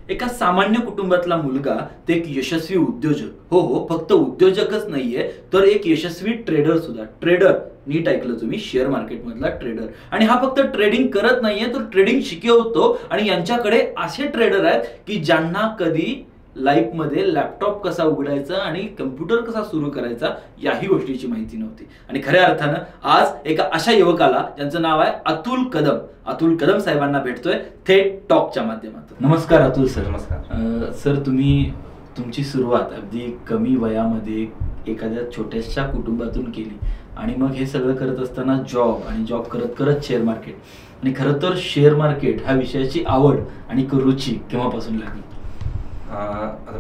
एका सामान्य कुटुंबातला मुलगा ते एक यशस्वी उद्योजक. हो हो, फक्त उद्योजकच नाहीये तर एक यशस्वी ट्रेडर सुद्धा. ट्रेडर, नीट ऐकलं तुम्ही, शेअर मार्केट मधला ट्रेडर. आणि हा फक्त ट्रेडिंग करत नाहीये तर ट्रेडिंग शिकवतो. आणि यांच्याकडे असे ट्रेडर आहेत की ज्यांना कधी लाईफ मध्ये लॅपटॉप कसा उघडायचा आणि कम्प्युटर कसा सुरू करायचा याही गोष्टीची माहिती नव्हती. आणि खऱ्या अर्थानं आज एका अशा युवकाला, ज्यांचं नाव आहे अतुल कदम साहेबांना भेटतोय थेट टॉकच्या माध्यमातून. नमस्कार अतुल सर. नमस्कार सर, तुम्ही तुमची सुरुवात अगदी कमी वयामध्ये एखाद्या छोट्याशा कुटुंबातून केली आणि मग हे सगळं करत असताना जॉब करत करत शेअर मार्केट. आणि खरं तर शेअर मार्केट ह्या विषयाची आवड आणि रुची केव्हापासून लागली?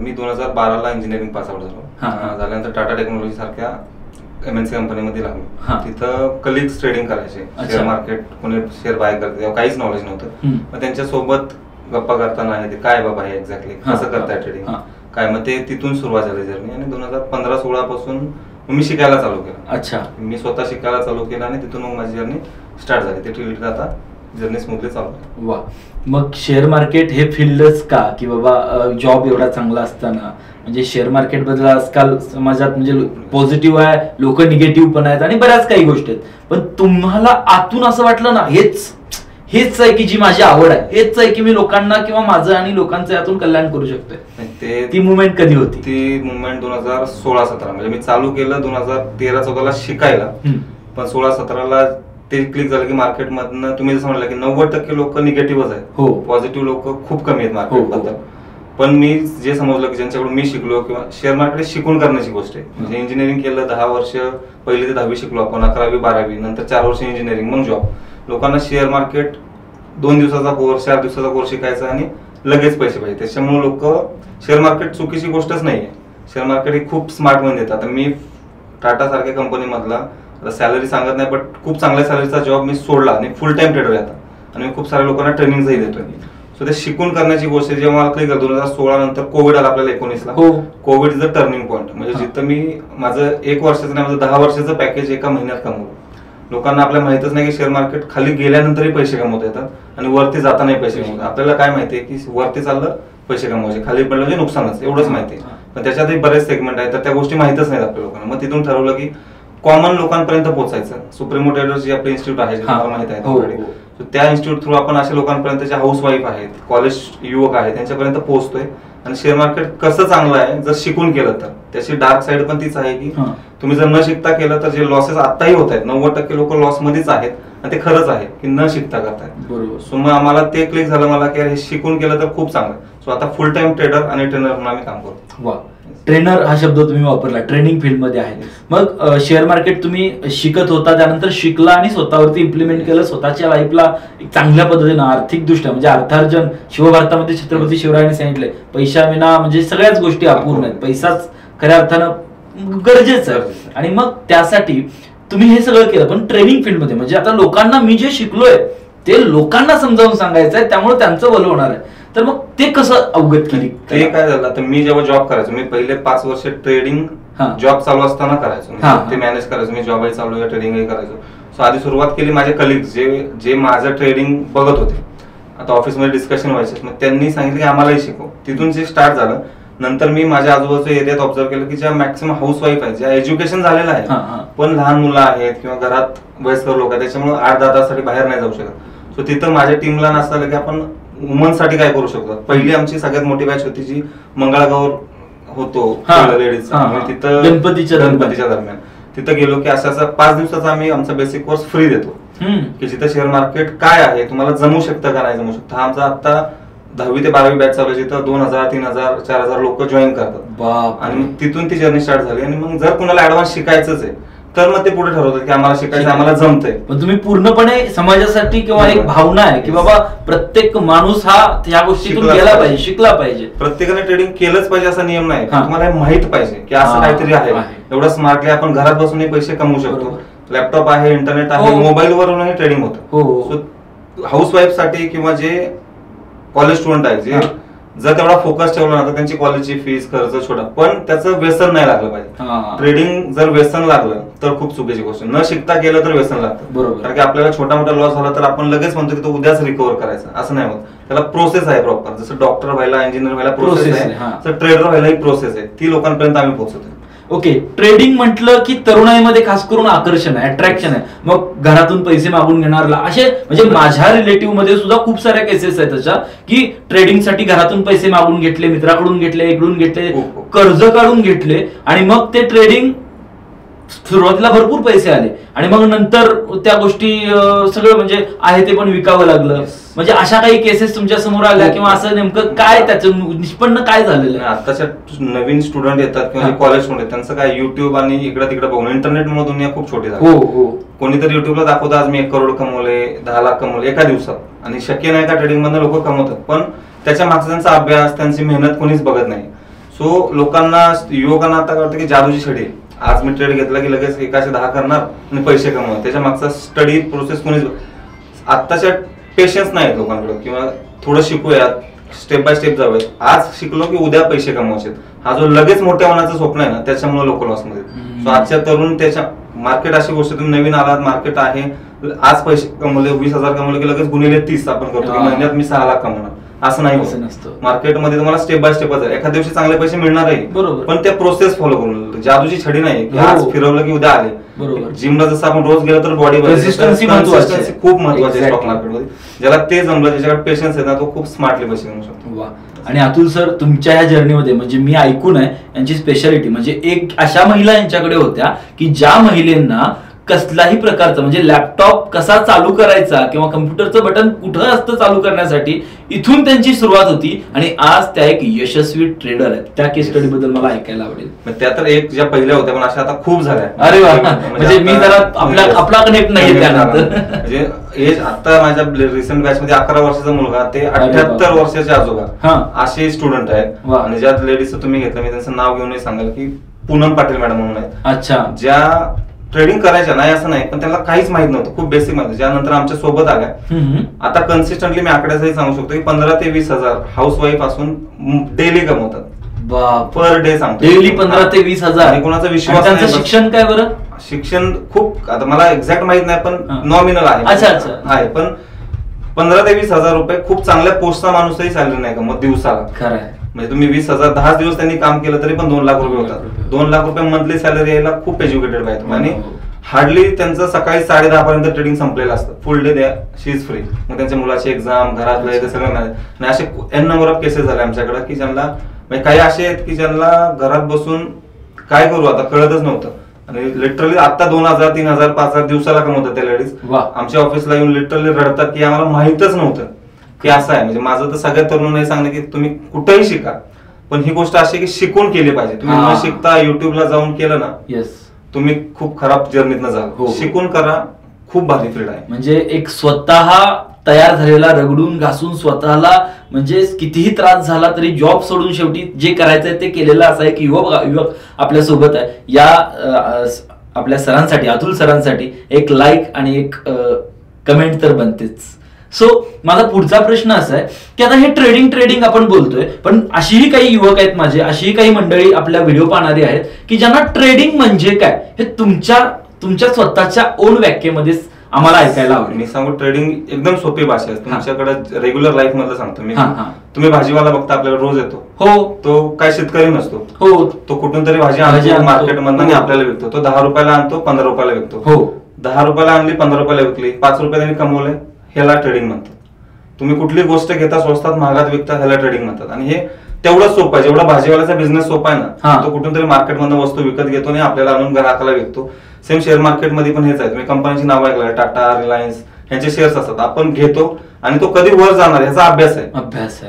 मी 2012ला इंजिनिअरिंग पास आउट झालो. झाल्यानंतर टाटा टेक्नॉलॉजी सारख्या MNC कंपनीमध्ये लागलो. तिथं कलिग्स ट्रेडिंग करायचे. शेअर मार्केट कोणी शेअर बाय करते तेव्हा काहीच नॉलेज नव्हतं. मग त्यांच्यासोबत गप्पा करताना हे काय बाबा हे एक्झॅक्टली कसं करताय ट्रेडिंग काय, मग ते तिथून सुरुवात झाली जर्नी. आणि 2015-16 पासून मी शिकायला चालू केलं. अच्छा, मी स्वतः शिकायला चालू केलं आणि तिथून मग माझी जर्नी स्टार्ट झाली. ते टिल आता जर्नी स्मूथली चालू आहे. वा, मग शेअर मार्केट हे फील्डच का, की बाबा जॉब एवढा चांगला असताना? म्हणजे शेअर मार्केट बद्दल आजकाल समाजात म्हणजे पॉझिटिव्ह आहे, लोक निगेटिव्ह पण आहेत आणि बऱ्याच काही गोष्टी आहेत. पण तुम्हाला आतून असं वाटलं ना हेच आहे की जी माझी आवड आहे, हेच आहे की मी लोकांना किंवा माझं आणि लोकांचं यातून कल्याण करू शकतोय? ती मुवमेंट कधी होती? ती मुवमेंट 2016-17, म्हणजे मी चालू केलं 2013-14 शिकायला. पण 16-17ला ते क्लिक झालं की मार्केट मधनं तुम्ही जसं म्हणलं की 90% लोक निगेटिव्हच आहेत. हो, पॉझिटिव्ह लोक खूप कमी आहेत मार्केट बद्दल. पण मी जे समजलं की ज्यांच्याकडून मी शिकलो किंवा शेअर मार्केट शिकून करण्याची गोष्ट आहे. म्हणजे इंजिनिअरिंग केलं 10 वर्ष, पहिली ते 10वी शिकलो आपण, 11वी 12वी, नंतर 4 वर्ष इंजिनिअरिंग, मग जॉब. लोकांना शेअर मार्केट 2 दिवसाचा कोर्स, 4 दिवसाचा कोर्स शिकायचा आणि लगेच पैसे पाहिजे. त्याच्यामुळे लोक शेअर मार्केट चुकीची गोष्टच नाहीये. शेअर मार्केट ही खूप स्मार्ट मध्ये देतात. मी टाटा सारख्या कंपनी मधला, सॅलरी सांगत नाही, बट खूप चांगल्या सॅलरीचा जॉब मी सोडला आणि फुल टाइम ट्रेडर आहे आता. आणि मी खूप साऱ्या लोकांना ट्रेनिंगही देतोय. सो ते शिकून करण्याची गोष्ट आहे. जेव्हा मला क्लिक 2016 नंतर कोविड आला आपल्याला 19ला. COVID is a turning point. म्हणजे जिथं मी माझं 1 वर्षाचं नाही, माझं 10 वर्षाचं पॅकेज एका महिन्यात कमवलं. लोकांना आपल्याला माहितच नाही की शेअर मार्केट खाली गेल्यानंतरही पैसे कमवता येतात आणि वरती जातानाही पैसे कमवतात. आपल्याला काय माहितीये की वरती चाललं पैसे कमवायचे, खाली पडलं म्हणजे नुकसानच, एवढंच माहिती आहे. पण त्याच्यातही बरेच सेगमेंट आहेत, तर त्या गोष्टी माहितच नाहीत आपल्या लोकांना. मग तिथून ठरवलं की कॉमन लोकांपर्यंत पोहोचायचं. सुप्रीमो ट्रेडर्स जे आपले इन्स्टिट्यूट आहे, तुम्हाला माहित आहे, त्या इन्स्टिट्यूट थ्रू आपण अशा लोकांपर्यंत, ज्या हाऊस वाईफ आहेत, कॉलेज युवक आहेत, त्यांच्यापर्यंत पोहोचतोय. आणि शेअर मार्केट कसं चांगलं आहे जर शिकून केलं तर. त्याची डार्क साईड पण तीच आहे की तुम्ही जर न शिकता केलं तर जे लॉसेस आताही होत आहेत, 90% लोक लॉस मध्येच आहेत. आणि ते खरंच आहे की न शिकता करतायत. बरोबर. सो मग आम्हाला ते क्लिक झालं मला की हे शिकून केलं तर खूप चांगलं. सो आता फुल टाइम ट्रेडर आणि ट्रेनर म्हणून आम्ही काम करतो. वा, ट्रेनर हा शब्द तुम्ही वापरला, ट्रेनिंग फील्ड मध्ये आहे. मग शेअर मार्केट तुम्ही शिकत होता, त्यानंतर शिकला आणि स्वतःवरती इम्प्लिमेंट केलं, स्वतःच्या लाईफला चांगल्या पद्धतीनं आर्थिकदृष्ट्या, म्हणजे अर्थार्जन. शिवभारतामध्ये छत्रपती शिवरायांनी सांगितलंय, पैशाविना म्हणजे सगळ्याच गोष्टी अपूर्ण आहेत, पैसाच खऱ्या अर्थानं गरजेचं आहे. आणि मग त्यासाठी तुम्ही हे सगळं केलं. पण ट्रेनिंग फील्ड मध्ये म्हणजे आता लोकांना मी जे शिकलोय ते लोकांना समजावून सांगायचं आहे, त्यामुळे त्यांचं भलं होणार आहे. तर मग ते कसं अवगत केली? ते काय झालं, तर मी जेव्हा जॉब करायचो, मी पहिले 5 वर्ष ट्रेडिंग जॉब चालू असताना करायचो. ते मॅनेज करायचो. मी जॉबही चालू आहे, ट्रेडिंगही करायचो. सो आधी सुरुवात केली माझे कलिग्स जे माझं ट्रेडिंग बघत होते. आता ऑफिसमध्ये डिस्कशन व्हायचे, मग त्यांनी सांगितलं की आम्हालाही शिकव. तिथून जे स्टार्ट झालं. नंतर मी माझ्या आजूबाजूच्या एरियात ऑब्झर्व केलं की ज्या मॅक्सिमम हाऊस वाईफ आहेत, ज्या एज्युकेशन झालेलं आहे पण लहान मुलं आहेत किंवा घरात वयस्कर लोक आहेत, त्याच्यामुळे 8-10 तासासाठी बाहेर नाही जाऊ शकत. सो तिथं माझ्या टीमला नसलं की आपण वुमन साठी काय करू शकतो. पहिली आमची सगळ्यात मोठी बॅच होती जी मंगळागौर होतो लेडीज, तिथं गणपतीच्या दरम्यान तिथं गेलो की असा 5 दिवसाचा आम्ही आमचा बेसिक कोर्स फ्री देतो की जिथं शेअर मार्केट काय आहे, तुम्हाला जमू शकतं का नाही जमू शकतं. हा आमचा आता 10वी ते 12वी बॅच चालू आहे, जिथं 2000, 3000, 4000 लोक जॉईन करतात. आणि मग तिथून ती जर्नी स्टार्ट झाली. आणि मग जर कुणाला ऍडव्हान्स शिकायचंच आहे तर मग ते पुढे ठरवतात की आम्हाला शिकायचं, आम्हाला जमतंय. पण तुम्ही पूर्णपणे समाजासाठी किंवा एक भावना आहे की बाबा प्रत्येक माणूस हा या गोष्टीतून गेला पाहिजे, शिकला पाहिजे. प्रत्येकाने ट्रेडिंग केलंच पाहिजे असा नियम नाही. तुम्हाला माहित पाहिजे की असं काहीतरी आहे. एवढं स्मार्टली आपण घरात बसूनही पैसे कमवू शकतो. लॅपटॉप आहे, इंटरनेट आहे, मोबाईल वरूनही ट्रेडिंग होतं. हाऊस वाईफ साठी किंवा जे कॉलेज स्टुडंट आहे, जे जर तेवढा फोकस ठेवला ना तर त्यांची कॉलेजची फीस, खर्च छोटा, पण त्याचं व्यसन नाही लागलं पाहिजे. ट्रेडिंग जर व्यसन लागलं तर खूप चुकीची गोष्ट. न शिकता केलं तर व्यसन लागतं. बरोबर. कारण की आपल्याला छोटा मोठा लॉस झाला तर आपण लगेच म्हणतो की तो उद्याच रिकव्हर करायचा, असं नाही होत. त्याला प्रोसेस आहे प्रॉपर. जसं डॉक्टर व्हायला, इंजिनियर व्हायला प्रोसेस Process आहे, आहे, तर ट्रेडर व्हायला ही प्रोसेस आहे. ती लोकांपर्यंत आम्ही पोहोचवतो. ओके, ट्रेडिंग म्हटलं की तरुणाईमध्ये खास करून आकर्षण आहे, अट्रॅक्शन आहे. मग घरातून पैसे मागून घेणारला असे म्हणजे माझ्या रिलेटिव्ह मध्ये सुद्धा खूप साऱ्या केसेस आहेत त्याच्या, की ट्रेडिंगसाठी घरातून पैसे मागून घेतले, मित्राकडून घेतले, इकडून घेतले, कर्ज काढून घेतले आणि मग ते ट्रेडिंग सुरुवातीला भरपूर पैसे आले आणि मग नंतर त्या गोष्टी सगळं म्हणजे आहे ते पण विकावं लागलं. म्हणजे अशा काही केसेस तुमच्या समोर आल्या किंवा असं नेमकं काय त्याचं निष्पन्न काय झालेलं आहे? आताच्या नवीन स्टुडंट येतात किंवा कॉलेज स्टुडंट त्यांचं काय युट्यूब आणि इकडे तिकडे बघून इंटरनेटमुळे दुनिया खूप छोटी झाली. हो, कोणीतरी युट्यूबला दाखवतं आज मी 1 करोड कमवले, 10 लाख कमवले एका दिवसात, आणि शक्य नाही का ट्रेडिंग मधून लोक कमवतात, पण त्याच्या मागचा त्यांचा अभ्यास, त्यांची मेहनत कोणीच बघत नाही. सो लोकांना, युवकांना आता वाटतं की जादूची छडी, आज मी ट्रेड घेतला की लगेच 110 करणार आणि पैसे कमवणार. त्याच्या मागचा स्टडी प्रोसेस कोणीच, आत्ताच्या पेशन्स नाहीत लोकांकडे, किंवा थोडं शिकूयात, स्टेप बाय स्टेप जाऊयात, आज शिकलो की उद्या पैसे कमवायचे, हा जो लगेच मोठ्या मनाचं स्वप्न आहे ना, त्याच्यामुळे लोक लॉस मध्ये. सो आजच्या तरुण त्याच्या मार्केट अशी गोष्ट, तुम्ही नवीन आलात, मार्केट आहे, आज पैसे कमवले 20,000 कमवले की लगेच गुणिले 30 आपण करतो की महिन्यात मी 6 लाख कमवणार, असं नाही होत. मार्केटमध्ये तुम्हाला स्टेप बाय स्टेप आहे, एखाद्या दिवशी चांगले पैसे मिळणार आहे, पण त्या प्रोसेस फॉलो करून, जादूची छडी नाही की आज फिरवलं की उद्या आले. जिमला जसं आपण रोज गेलो तर बॉडी रेसिस्टन्सी खूप महत्वाची आहे स्टॉक मार्केटमध्ये. ज्याला ते जमलं, ज्याच्याकडे पेशन्स आहे ना, तो खूप स्मार्टली पैसे कमवू शकतो. आणि अतुल सर, तुमच्या ह्या जर्नीमध्ये म्हणजे मी ऐकून आहे यांची स्पेशालिटी म्हणजे एक अशा महिला यांच्याकडे होत्या की ज्या महिलांना कसलाही प्रकारचा म्हणजे लॅपटॉप कसा चालू करायचा किंवा कम्प्युटरचं बटन कुठं असतं चालू करण्यासाठी, इथून त्यांची सुरुवात होती आणि आज त्या एक यशस्वी ट्रेडर आहेत. त्या केस स्टडी बद्दल मला ऐकायला आवडेल. त्या तर एक ज्या पहिल्या होत्या, पण अशा आता खूप झाल्या. अरे वा, म्हणजे मी जरा आपला कनेक्ट नाही त्यानंतर. म्हणजे एज आता माझ्या रिसेंट बॅच मध्ये 11 वर्षाचा मुलगा ते 78 वर्षाचे आजोबा असे स्टुडंट आहेत. आणि ज्या लेडीजचं तुम्ही घेतलं, मी त्यांचं नाव घेऊनही सांगाल की पूनम पाटील मॅडम म्हणून आहेत. अच्छा. ज्या ट्रेडिंग करायच्या नाही असं नाही, पण त्यांना काहीच माहित नव्हतं, खूप बेसिक माहिती, ज्यानंतर आमच्या सोबत आल्या. आता कन्सिस्टंटली मी आकड्यासाठी सांगू शकतो की 15 ते 20,000 हाऊस वाईफ असून डेली कमवतात. पर डे सांगतो, डेली 15 ते 20,000. कोणाचा विश्वास. त्यांचं शिक्षण काय बरं? शिक्षण खूप, आता मला एक्झॅक्ट माहित नाही, पण नॉमिनल आहे. अच्छा. पण 15 ते 20,000 रुपये खूप चांगल्या पोस्टचा माणूसही सॅलरी नाही कमवत दिवसाला. खरं आहे. म्हणजे तुम्ही 20,000 10 दिवस त्यांनी काम केलं तरी पण 2 लाख रुपये होतात. 2 लाख रुपये मंथली सॅलरी यायला खूप एज्युकेटेड पाहिजे. आणि हार्डली त्यांचं सकाळी 10:30 पर्यंत ट्रेडिंग संपलेलं असतं. फुल डे द्या, शी इज फ्री. मग त्यांच्या मुलाची एक्झाम, घरातलं ते सगळं मॅनेज. आणि असे एन नंबर ऑफ केसेस झाले आमच्याकडे की ज्यांना म्हणजे काही असे आहेत की ज्यांना घरात बसून काय करू आता कळतच नव्हतं. आणि लिटरली आता 2,000, 3,000, 5,000 दिवसाला कमवतात त्या लेडीज. आमच्या ऑफिसला येऊन लिटरली रडतात की आम्हाला माहितच नव्हतं की असं आहे. म्हणजे माझं तर सगळ्यात तरुण हे सांगणं की तुम्ही कुठेही शिका, पण ही गोष्ट अशी की शिकून केली पाहिजे. तुम्ही न शिकता युट्यूबला जाऊन केलं ना, तुम्ही खूप खराब जर्नीतनं जाल. शिकून करा, खूप भारी फील्ड आहे. म्हणजे एक स्वतः तयार झालेला, रगडून घासून स्वतःला म्हणजे कितीही त्रास झाला तरी जॉब सोडून शेवटी जे करायचंय ते केलेलं असं आहे की युवक आपल्या सोबत आहे. या आपल्या सरांसाठी, अतुल सरांसाठी एक लाईक आणि एक कमेंट तर बनतेच. सो माझा पुढचा प्रश्न असा आहे की आता हे ट्रेडिंग आपण बोलतोय, पण अशीही काही युवक आहेत माझे, अशीही काही मंडळी आपल्या व्हिडिओ पाहणारी आहेत की ज्यांना ट्रेडिंग म्हणजे काय हे तुमच्या स्वतःच्या ओन व्याख्येमध्ये आम्हाला ऐकायला आवडेल. मी सांगू, ट्रेडिंग एकदम सोपी भाषा आहे. तुमच्याकडे रेग्युलर लाईफ मधलं सांगतो मी. तुम्ही भाजीवाला बघता आपल्याला रोज येतो. हो. तो काय शेतकरी नसतो. हो. तो कुठून तरी भाजी आणतो मार्केटमधून आणि आपल्याला विकतो. तो 10 रुपयाला आणतो, 15 रुपयाला विकतो. हो. 10 रुपयाला आणली, 15 रुपयाला विकली, 5 रुपये त्यांनी कमवले, ह्याला ट्रेडिंग म्हणतात. तुम्ही कुठली गोष्ट घेता स्वस्तात महागात विकता, ह्याला ट्रेडिंग म्हणतात. आणि हे तेवढंच सोपं आहे जेवढा भाजीवाल्याचा बिझनेस सोपा आहे ना. तो कुठून तरी मार्केटमधून वस्तू विकत घेतो आणि आपल्याला आणून ग्राहकाला विकतो. सेम शेअर मार्केटमध्ये पण हेच आहे. तुम्ही कंपनीची नावं ऐकलं, टाटा, रिलायन्स, ह्यांचे शेअर्स असतात. आपण घेतो आणि तो कधी वर जाणार ह्याचा अभ्यास आहे.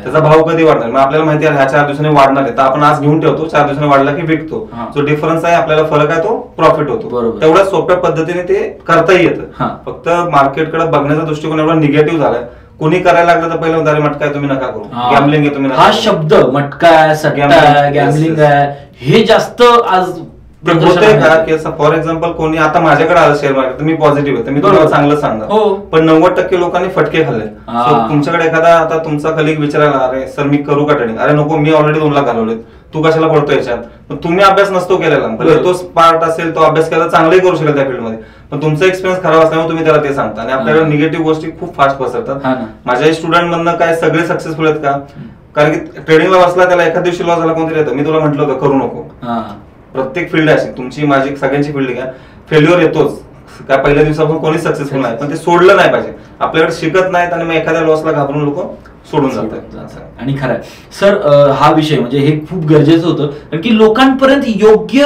त्याचा भाव कधी वाढणार, मग आपल्याला माहिती आहे ह्या 4 दिवसांनी वाढणार आहे, तर आपण आज घेऊन ठेवतो, 4 दिवसांनी वाढला की विकतो. जो डिफरन्स आहे आपल्याला फरक आहे तो प्रॉफिट होतो. तेवढ्या सोप्या पद्धतीने ते करताही येतं. फक्त मार्केटकडे बघण्याचा दृष्टिकोन एवढा निगेटिव्ह झालाय. कोणी करायला लागलं तर पहिलं उदाहरण मटका आहे तुम्ही नका करू, गॅमलिंग आहे तुम्ही. हा शब्द मटका आहे, सट्टा आहे, गॅमलिंग आहे, हे जास्त आज होतंय का की फॉर एक्झाम्पल कोणी आता माझ्याकडे आलं शेअर मार्केट, मी पॉझिटिव्ह आहे तर मी तुम्हाला चांगलं सांगणार. पण 90% लोकांनी फटके खाल्ले. तुमच्याकडे एखादा आता तुमचा कलिग विचारायला, अरे सर मी करू का ट्रेडिंग, अरे नको मी ऑलरेडी 2 लाख घालवलेत, तू कशाला पडतो याच्यात. तुम्ही अभ्यास नसतो केलेला, भले तो पार्ट असेल तो अभ्यास केला चांगलाही करू शकेल त्या फील्डमध्ये, पण तुमचा एक्सपिरियन्स खराब असल्यामुळे तुम्ही त्याला ते सांगता आणि आपल्याकडे निगेटिव्ह गोष्टी खूप फास्ट पसरतात. माझ्या स्टुडंट मधनं काय सगळे सक्सेसफुल आहेत का? कारण की ट्रेडिंगला बसला त्याला एखाद दिवशी लॉस झाला कोणतरी येतं. मी तुला म्हटलं होतं करू नको. प्रत्येक फील्ड अशी तुमची माझी सगळ्यांची फील्ड घ्या, फेल्युअर येतोच. काय पहिल्या दिवसापासून कोणी सक्सेसफुल नाही, पण ते सोडलं नाही पाहिजे. आपल्याकडे शिकत नाहीत आणि मग एखाद्या लॉसला घाबरून लोक सोडून जातात. आणि खरं सर, हा विषय म्हणजे हे खूप गरजेचं होतं, कारण की लोकांपर्यंत योग्य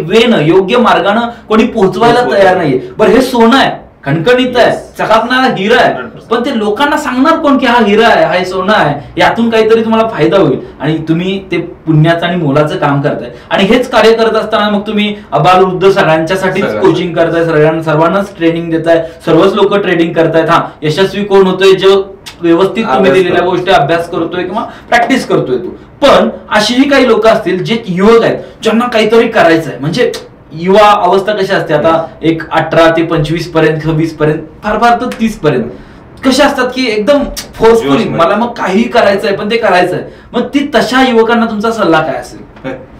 वेनं योग्य मार्गानं कोणी पोहोचवायला तयार नाहीये. बरं, हे सोनं आहे, खणखणीत आहे, चकाकणारा हिरा आहे, पण ते लोकांना सांगणार कोण की हा हिरा आहे, हा सोनं आहे, यातून काहीतरी तुम्हाला फायदा होईल. आणि तुम्ही ते पुण्याचं आणि मोलाचं काम करताय. आणि हेच कार्य करत असताना मग तुम्ही अबालवृद्ध सगळ्यांच्यासाठीच कोचिंग करताय, सर्वांनाच ट्रेनिंग देताय, सर्वच लोक ट्रेडिंग करतायत. हा, यशस्वी कोण होतोय? जो व्यवस्थित तुम्ही दिलेल्या गोष्टी अभ्यास करतोय किंवा प्रॅक्टिस करतोय तो. पण अशीही काही लोक असतील जे युवक आहेत, ज्यांना काहीतरी करायचं आहे. म्हणजे युवा अवस्था कशी असते आता, एक 18 ते 25 पर्यंत, 20 पर्यंत, फार फार तर 30 पर्यंत कशा असतात की एकदम फोर्सफुली मला मग काही करायचंय, पण ते करायचंय. मग ती तशा युवकांना तुमचा सल्ला काय असेल?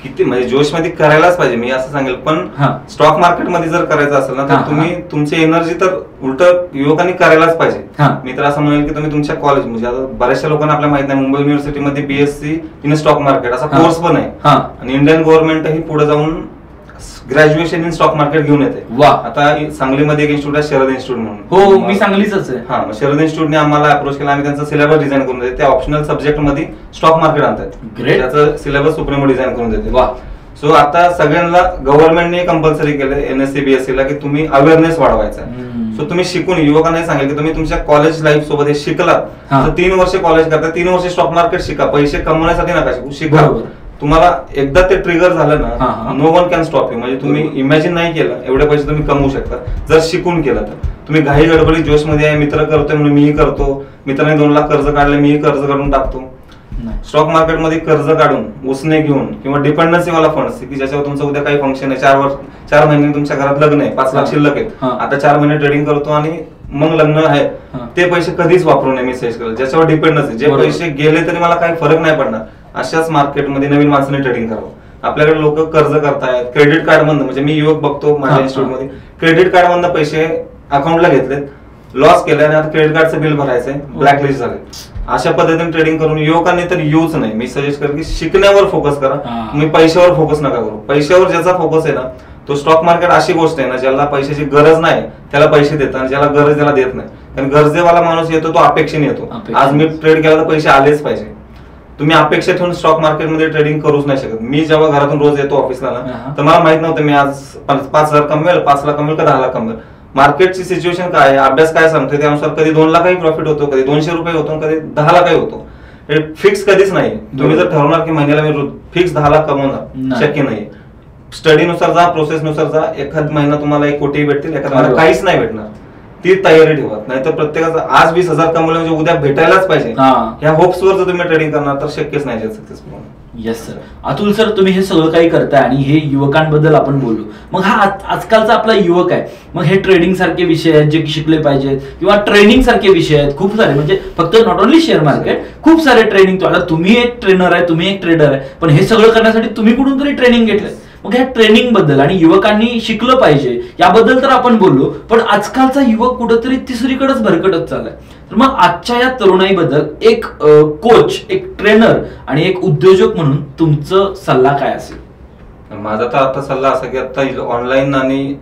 किती म्हणजे जोश मध्ये करायलाच पाहिजे, मी असं सांगेल. पण स्टॉक मार्केटमध्ये जर करायचं असेल ना, तर तुम्ही तुमची एनर्जी तर उलट युवकांनी करायलाच पाहिजे. मी तर असं म्हणेल की तुम्ही तुमच्या कॉलेज, म्हणजे आता बऱ्याचशा लोकांना आपल्याला माहित नाही, मुंबई युनिव्हर्सिटीमध्ये BSc इन स्टॉक मार्केट असा कोर्स पण आहे. आणि इंडियन गव्हर्नमेंटही पुढे जाऊन ग्रॅज्युएशन इन स्टॉक मार्केट घेऊन येते. आता सांगलीमध्ये एक इन्स्टिट्यूट आहे, शरद इन्स्टिट्यूट म्हणून. हो, मी सांगलीच आहे. हा, शरद इन्स्टिट्यूटने आम्हाला अप्रोच केला. आम्ही त्यांचा सिलेबस डिझाईन करून देते. त्या ऑप्शनल सब्जेक्ट मध्ये स्टॉक मार्केट आणतात. त्याचं सिलेबस सुप्रीमो डिझाईन करून देते. सो आता सगळ्यांना गव्हर्नमेंटने कंपल्सरी केलंय NSC BSc ला की तुम्ही अवेअरनेस वाढवायचा. सो तुम्ही शिकून युवकांना सांगेल की तुम्ही तुमच्या कॉलेज लाईफ सोबत हे शिकलात तर 3 वर्ष कॉलेज करता, 3 वर्ष स्टॉक मार्केट शिका. पैसे कमवण्यासाठी नका शिकू, शिका. तुम्हाला एकदा ते ट्रिगर झालं ना, no one can stop you. म्हणजे तुम्ही इमॅजिन नाही केलं एवढे पैसे तुम्ही कमवू शकता जर शिकून केलं तर. तुम्ही घाई गडबडी जोश मध्ये आहे, मित्र करतोय म्हणून मीही करतो, मित्राने 2 लाख कर्ज काढले मीही कर्ज काढून टाकतो. स्टॉक मार्केटमध्ये कर्ज काढून उसने घेऊन किंवा डिपेंडन्सी वाला फंड की ज्याच्यावर तुमचं उद्या काही फंक्शन आहे, 4 महिने तुमच्या घरात लग्न आहे, 5 लाख शिल्लक आहे, आता 4 महिने ट्रेडिंग करतो आणि मग लग्न आहे, ते पैसे कधीच वापरू नये. मी सजेस्ट करेल ज्याच्यावर डिपेंडन्सी, जे पैसे गेले तरी मला काही फरक नाही पडणार, अशाच मार्केटमध्ये नवीन माणसाने ट्रेडिंग करावं. आपल्याकडे लोक कर्ज करतायत, क्रेडिट कार्ड मधनं, म्हणजे मी युवक बघतो माझ्या इन्स्टिट्यूट मध्ये, क्रेडिट कार्ड मधनं पैसे अकाउंटला घेतलेत, लॉस केले आणि आता क्रेडिट कार्डचं बिल भरायचंय, ब्लॅकलिस्ट झाले. अशा पद्धतीने ट्रेडिंग करून युवकांनी तर येऊच नाही. मी सजेस्ट करेन की शिकण्यावर फोकस करा, तुम्ही पैशावर फोकस नका करू. पैशावर ज्याचा फोकस आहे ना, तो स्टॉक मार्केट अशी गोष्ट आहे ना, ज्याला पैशाची गरज नाही त्याला पैसे देतात आणि ज्याला गरज त्याला देत नाही. कारण गरजेवाला माणूस येतो तो अपेक्षेने येतो. आज मी ट्रेड केला तर पैसे आलेच पाहिजे. तुम्ही अपेक्षा ठेवून स्टॉक मार्केटमध्ये ट्रेडिंग करूच नाही शकत. मी जेव्हा घरातून रोज येतो ऑफिसला ना, तर मला माहित नव्हतं मी आज 5,000 कमवेल, 5 लाख कमवेल का 10 लाख कमवेल. मार्केटची सिच्युएशन काय आहे, अभ्यास काय सांगते त्यानुसार कधी 2 लाखही प्रॉफिट होतो, कधी 200 रुपये होतो, कधी 10 लाखही होतो. फिक्स कधीच नाही. तुम्ही जर ठरवणार की महिन्याला मी फिक्स 10 लाख कमवणार, शक्य नाही. स्टडीनुसार जा, प्रोसेसनुसार जा. एखाद महिना तुम्हाला 1 कोटी भेटतील, एखाद महिना काहीच नाही भेटणार. ती तयारी ठेवा. नाही तर प्रत्येकाचा आज 20,000 कमवले म्हणजे उद्या भेटायलाच पाहिजे, ह्या होप्सवर जर तुम्ही ट्रेडिंग करणार तर शक्यच नाही successful. Yes sir. Atul sir, तुम्ही हे सगळं काही करताय आणि हे युवकांबद्दल आपण बोलू. मग हा आजकालचा आपला युवक आहे, मग हे ट्रेडिंग सारखे विषय आहेत जे शिकले पाहिजेत किंवा ट्रेनिंग सारखे विषय आहेत खूप सारे, म्हणजे फक्त नॉट ओनली शेअर मार्केट, खूप सारे ट्रेनिंग. आता तुम्ही एक ट्रेनर आहे, तुम्ही एक ट्रेडर आहे, पण हे सगळं करण्यासाठी तुम्ही कुठून तरी ट्रेनिंग घेतलंय. मग ह्या ट्रेनिंग बद्दल आणि युवकांनी शिकलं पाहिजे याबद्दल तर आपण बोललो, पण आजकालचा युवक कुठंतरी तिसरीकडेच भरकटत चाललाय. तर मग आजच्या या तरुणाईबद्दल एक कोच, एक ट्रेनर आणि एक उद्योजक म्हणून तुमचं सल्ला काय असेल? माझा तर आता सल्ला असा की आता ऑनलाईन आणि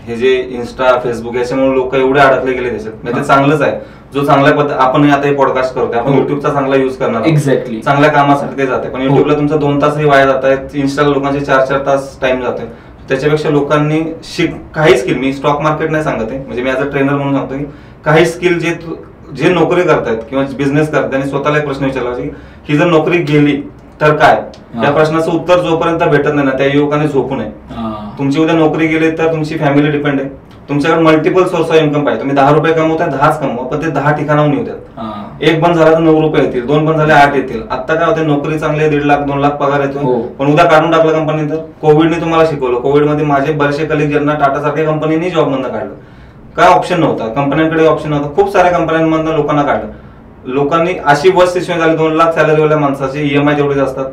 हे जे इन्स्टा, फेसबुक याच्यामुळे लोक एवढे अडकले गेले त्याच्यात. म्हणजे ते चांगलंच आहे. जो चांगल्या पद्धत आपण आता हे पॉडकास्ट करतोय, आपण युट्यूबचा चांगला युज करणार, एक्झॅक्टली चांगल्या कामासाठी ते जाते. पण युट्यूबला तुमचा 2 तासही वाया जात आहेत, इन्स्टाला लोकांचे 4-4 तास टाइम जातोय. त्याच्यापेक्षा लोकांनी काही स्किल, मी स्टॉक मार्केट नाही सांगत आहे, म्हणजे मी ॲज अ ट्रेनर म्हणून सांगतो की काही स्किल जे नोकरी करतायत किंवा बिझनेस करतात आणि स्वतःला एक प्रश्न विचारला पाहिजे की जर नोकरी गेली तर काय, या प्रश्नाचं उत्तर जोपर्यंत भेटत नाही ना त्या युवकाने झोपू नये. तुमची उद्या नोकरी गेली तर तुमची फॅमिली डिपेंड आहे, तुमच्याकडे मल्टिपल सोर्स ऑफ इन्कम पाहिजे. तुम्ही 10 रुपये कमवताय, 10च कमवा, पण ते 10 ठिकाणाहून येऊ द्यात. 1 बंद झाला तर 9 रुपये येतील, 2 बंद झाले 8 येतील. आता काय होते, नोकरी चांगली आहे, 1.5 लाख 2 लाख पगार येतो, पण उद्या काढून टाकलं कंपनी तर. कोविडने तुम्हाला शिकवलं. कोविडमध्ये माझे बरेचसे कलिग ज्यांना टाटा सारख्या कंपनीने जॉब मधनं काढलं, काय ऑप्शन नव्हता, कंपन्यांकडे ऑप्शन नव्हता. खूप साऱ्या कंपन्यांमधनं लोकांना काढलं. लोकांनी अशी वर्स्ट सिच्युएशन झाली, 2 लाख सॅलरीवाल्या माणसाचे EMI जेवढे असतात,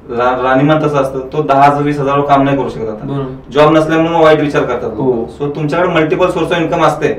राणीमान तसं असतं, तो 10,000-20,000 काम नाही करू शकत आता. जॉब नसल्यामुळे वाईट विचार करतात. सो तुमच्याकडे मल्टिपल सोर्स ऑफ इन्कम असते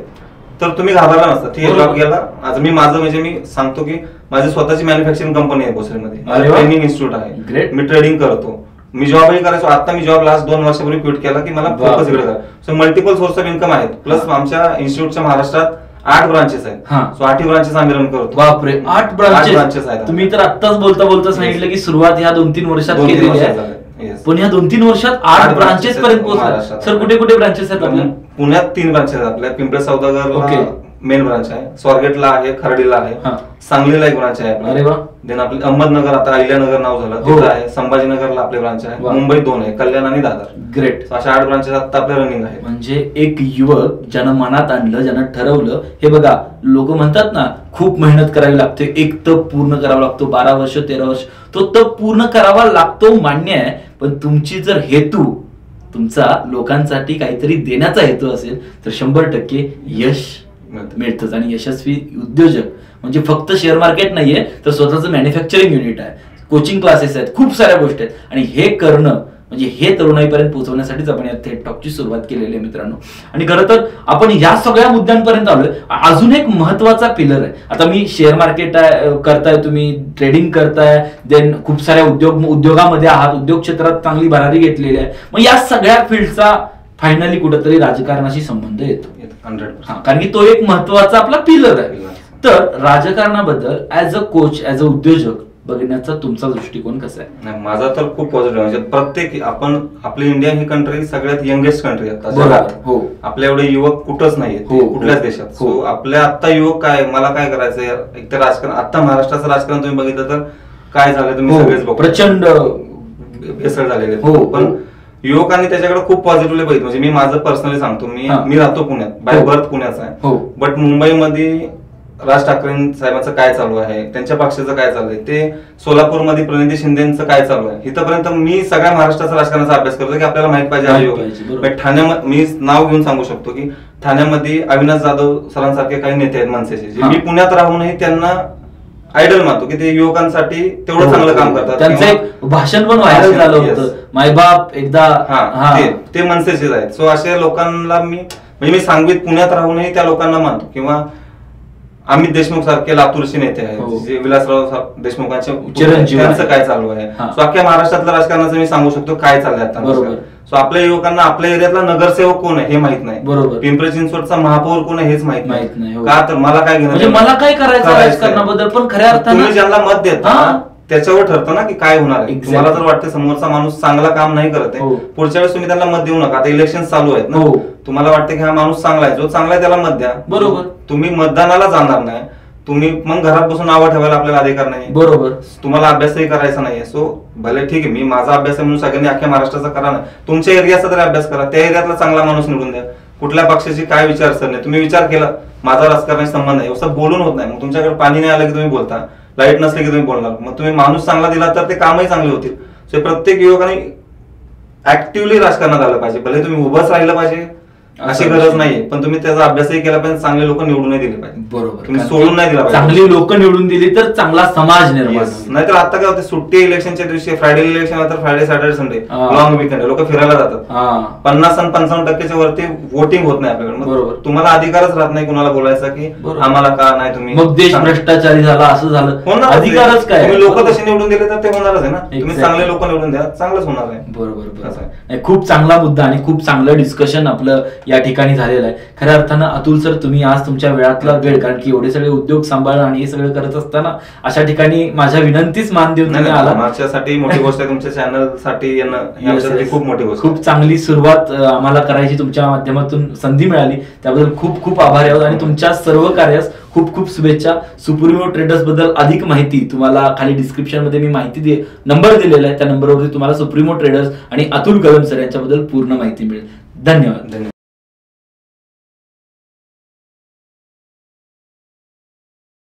तर तुम्ही घाबरला नसता. ठीक आहे, जॉब गेला. आज मी माझं म्हणजे मी सांगतो की माझी स्वतःची मॅन्युफॅक्चरिंग कंपनी आहे भोसरीमध्ये, ट्रेनिंग इन्स्टिट्यूट आहे, मी ट्रेडिंग करतो, मी जॉबही करायचो. आता मी जॉब लास्ट 2 वर्षापूर्वी क्विट केला की मला फोकस इकडे करा. So multiple source of income आहेत. प्लस आमच्या इन्स्टिट्यूटच्या महाराष्ट्रात 8 ब्रांचेस आहेत. सो 8 ब्रांचेस आम्ही रन करतो. बापरे, 8 ब्रांचेस आहेत. तुम्ही तर आत्ताच बोलता सांगितलं की सुरुवात ह्या 2-3 वर्षात केलेली आहे, पण ह्या 2-3 वर्षात 8 ब्रांचेस पर्यंत पोहोचला. सर कुठे कुठे ब्रांचेस आहेत आपल्या? पुण्यात 3 ब्रांचेस आहेत आपल्या. पिंपळे सौदागरला मेन ब्रांच आहे, स्वारगेटला आहे, खर्डीला आहे, सांगलीला एक ब्रांच आहे. अरे वा. देन आपले अहमदनगर, आता अहिल्यानगर नाव झालं, तिथं आहे. संभाजीनगरला आपले ब्रांच आहे. मुंबईत 2 आहे, कल्याण आणि दादर. ग्रेट. अशा 8 ब्रांचेस आता आपल्या रनिंग आहे. म्हणजे एक युवक ज्यानं मनात आणलं, ज्यानं ठरवलं, हे बघा लोक म्हणतात ना खूप मेहनत करावी लागते, एक तप पूर्ण करावा लागतो, 12 वर्ष 13 वर्ष तो तप पूर्ण करावा लागतो, मान्य आहे. पण तुमची जर हेतू तुमचा लोकांसाठी काहीतरी देण्याचा हेतू असेल तर 100% यश मिळतंच. आणि यशस्वी उद्योजक म्हणजे फक्त शेअर मार्केट नाहीये, तर स्वतःचं मॅन्युफॅक्चरिंग युनिट आहे, कोचिंग क्लासेस आहेत, खूप साऱ्या गोष्टी आहेत. आणि हे करणं म्हणजे हे तरुणाईपर्यंत पोहोचवण्यासाठीच आपण या थेट टॉकची सुरुवात केलेली आहे मित्रांनो. आणि खरं तर आपण या सगळ्या मुद्द्यांपर्यंत आलोय. अजून एक महत्वाचा पिलर आहे. आता मी शेअर मार्केट करताय, तुम्ही ट्रेडिंग करताय, देन खूप साऱ्या उद्योगामध्ये आहात, उद्योग क्षेत्रात चांगली भरारी घेतलेली आहे. मग या सगळ्या फील्डचा फायनली कुठेतरी राजकारणाशी संबंध येतो. 100%. कारण की तो एक महत्वाचा आपला पिलर आहे. तर राजकारणाबद्दल as a coach, as a उद्योजक बघण्याचा तुमचा दृष्टिकोन कसा आहे? माझा तर खूप पॉझिटिव्ह. म्हणजे प्रत्येक आपली इंडिया ही कंट्री सगळ्यात यंगेस्ट कंट्री आहे. आपल्या एवढे युवक कुठंच नाहीये कुठल्याच देशात. सो आपल्या आता युवक काय, मला काय करायचंय, एक तर राजकारण, आता महाराष्ट्राचं राजकारण तुम्ही बघितलं तर काय झालं तुम्ही सगळेच बघतो, प्रचंड भेसळ झालेले. पण युवकांनी त्याच्याकडे खूप पॉझिटिव्हली बघितलं. म्हणजे मी माझं पर्सनली सांगतो, मी राहतो पुण्यात, बाय बर्थ पुण्याचा आहे, बट मुंबईमध्ये राज ठाकरे साहेबांचं काय चालू आहे, त्यांच्या पक्षाचं काय चालू आहे, ते सोलापूरमध्ये प्रणिती शिंदेचं काय चालू आहे, इथपर्यंत मी सगळ्या महाराष्ट्राचा राजकारणाचा अभ्यास करतो की आपल्याला माहित पाहिजे. ठाण्यामध्ये मी नाव घेऊन सांगू शकतो की ठाण्यामध्ये अविनाश जाधव सरांसारखे काही नेते आहेत मनसेचे, जे मी पुण्यात राहूनही त्यांना आयडल मानतो की ते युवकांसाठी तेवढं चांगलं काम करतात. त्यांचं एक भाषण पण व्हायरल झालं होतं, मायबाप एकदा, ते मनसेचेच आहेत. सो अशा लोकांना मी सांगवीत पुण्यात राहूनही त्या लोकांना मानतो. किंवा अमित देशमुख सारखे लातूरचे नेते आहेत, जे विलासराव देशमुखांचे त्यांचं काय चालू आहे. सो अख्ख्या महाराष्ट्रातल्या राजकारणाचं मी सांगू शकतो काय चाललंय आता. सो आपल्या युवकांना आपल्या एरियातला नगरसेवक कोण आहे हे माहित नाही, पिंपरी चिंचवडचा महापौर कोण आहे हेच माहित नाही. का तर मला काय घेणं, मला काय करायचं राजकारणाबद्दल, पण खऱ्या अर्थाने तुम्ही ज्यांना मत देता त्याच्यावर ठरतं ना की काय होणार आहे. तुम्हाला जर वाटतं समोरचा माणूस चांगला काम नाही करत आहे, पुढच्या वेळेस तुम्ही त्याला मत देऊ नका. आता इलेक्शन चालू आहेत ना, तुम्हाला वाटतं की हा माणूस चांगला आहे, जो चांगला आहे त्याला मत द्या. बरोबर. तुम्ही मतदानाला जाणार नाही, तुम्ही मग घरात बसून नावं ठेवायला आपल्याला अधिकार नाही. बरोबर. तुम्हाला अभ्यासही करायचा नाहीये. सो भले ठीक आहे, मी माझा अभ्यास आहे म्हणून सगळ्यांनी अख्ख्या महाराष्ट्राचा करा ना, तुमच्या एरियाचा तरी अभ्यास करा, त्या एरियातला चांगला माणूस निवडून द्या. कुठल्या पक्षाची काय विचारसरणी तुम्ही विचार केला, माझा राजकारणाशी संबंध नाही, असं बोलून होत नाही. मग तुमच्याकडे पाणी नाही आलं की तुम्ही बोलता, लाईट नसली की तुम्ही बोलणार. मग तुम्ही माणूस चांगला दिला तर ते कामही चांगले होतील. सो प्रत्येक युवकाने ऍक्टिव्हली राजकारणात आलं पाहिजे. भले तुम्ही उभंच राहिलं पाहिजे अशी गरज नाहीये, पण तुम्ही त्याचा अभ्यासही केला पाहिजे, चांगले लोक निवडून दिले पाहिजे. बरोबर. तुम्ही सोडून नाही दिला पाहिजे. चांगली लोक निवडून दिली तर चांगला समाज निर्माण. नाहीतर आता काय होते, सुट्टी इलेक्शनच्या दिवशी, फ्रायडे इलेक्शन तर Friday Saturday Sunday long weekend, लोक फिरायला जातात. 50 आणि 55% वरती वोटिंग होत नाही आपल्याकडे. बरोबर. तुम्हाला अधिकारच राहत नाही कुणाला बोलायचा की आम्हाला का नाही, तुम्ही मग देश भ्रष्टाचारी झाला असं झालं, अधिकारच काय. तुम्ही लोक तसे निवडून दिले तर ते होणारच आहे ना. तुम्ही चांगले लोक निवडून द्या, चांगलंच होणार आहे. बरोबर. खूप चांगला मुद्दा आणि खूप चांगलं डिस्कशन आपलं या ठिकाणी झालेलं आहे. खऱ्या अर्थानं अतुल सर, तुम्ही आज तुमच्या वेळातला वेळ, कारण की एवढे सगळे उद्योग सांभाळणं आणि हे सगळं करत असताना अशा ठिकाणी माझ्या विनंतीच मान देऊन तुम्ही आला. माझ्यासाठी मोठी गोष्ट आहे, तुमच्या चॅनल साठी येणं खूप मोठी गोष्ट. खूप चांगली सुरुवात आम्हाला करायची तुमच्या माध्यमातून संधी मिळाली, त्याबद्दल खूप खूप आभारी आहोत. आणि तुमच्या सर्व कार्यास खूप खूप शुभेच्छा. सुप्रीमो ट्रेडर्स बद्दल अधिक माहिती तुम्हाला खाली डिस्क्रिप्शन मध्ये मी माहिती नंबर दिलेला आहे, त्या नंबरवरती तुम्हाला सुप्रीमो ट्रेडर्स आणि अतुल कदम सर यांच्याबद्दल पूर्ण माहिती मिळेल. धन्यवाद.